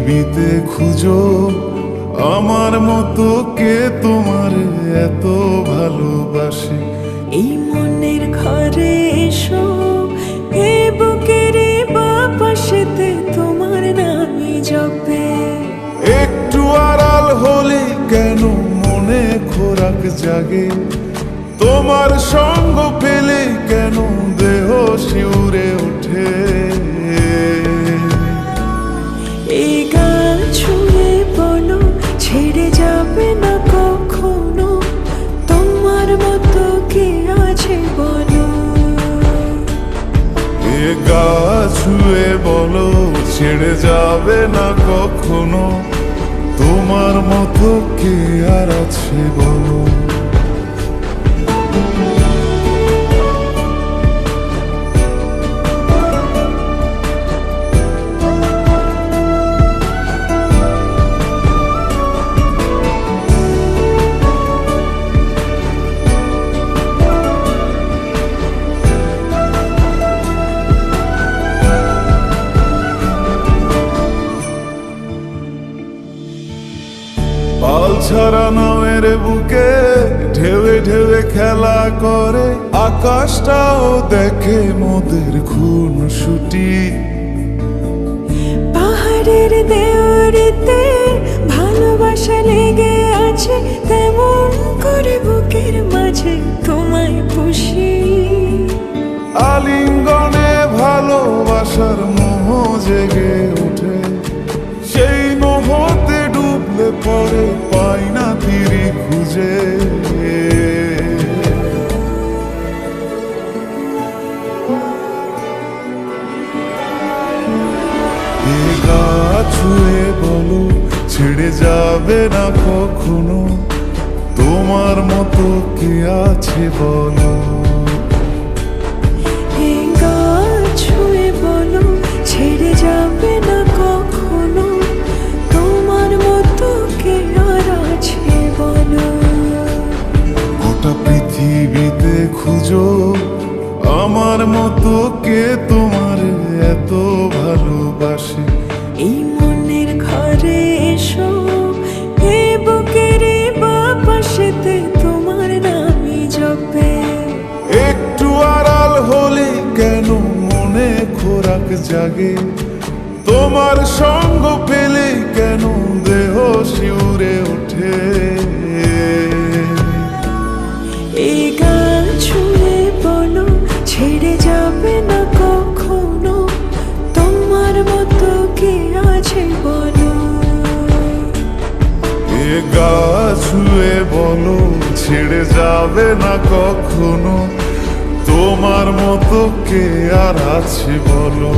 পৃথিবীতে খুঁজো আমার মতো কে তোমার এত ভালোবাসে। এই মনের ঘরে এসো, এ বুকের বাপাশেতে তোমার নামই জপে। একটু আড়াল হলে কেন মনে খোরাক জাগে, তোমার সঙ্গ পেলে কেন দেহ শিউরে ওঠে। এই গান ছুঁয়ে বলো ছেড়ে যাবে না কখনো, তোমার মতো কে আছে বলো। এ গা ছুঁয়ে বলো ছেড়ে যাবে না কখনো, তোমার মতো কে আর আছে বলো। পাল ছাড়া নামের বুকে ঢেউে ঢেউে খেলা করে, আকাশটাও দেখে মোদের খুন ছুটি। পাহাড়ের দেওয়ারিতে ভালোবাসা লেগে আছে, তেমন করে বুকের মাঝে তোমায় পুষি। আলিঙ্গনে ভালোবাসার মোহ জেগে ওঠে, সেই মোহতে ডুবলে পরে পাই না তীরে খুঁজে। এ গা ছুঁয়ে বলো ছেড়ে যাবে না কখনো, তোমার মতো কে আছে বলো। এই গান ছুঁয়ে বলো ছেড়ে যাবে না কখনো, তোমার মতো কে আর আছে বলো। গোটা পৃথিবীতে খুঁজো আমার মতো কে তোমার এত ভালোবাসে। এই মনের ঘরে এসো, এ বুকের বাপাশেতে তোমার নামই জপে। একটু আড়াল হলে কেন মনে খোরাক জাগে, তোমার সঙ্গ পেলে কেন দেহ শিউরে ওঠে। এই গান ছুঁয়ে বলো ছেড়ে যাবে না কখনো, তোমার মতো কে আছে বলো। এ গা ছুঁয়ে বলো ছেড়ে যাবে না কখনো, তোমার মতো কে আর আছে বলো।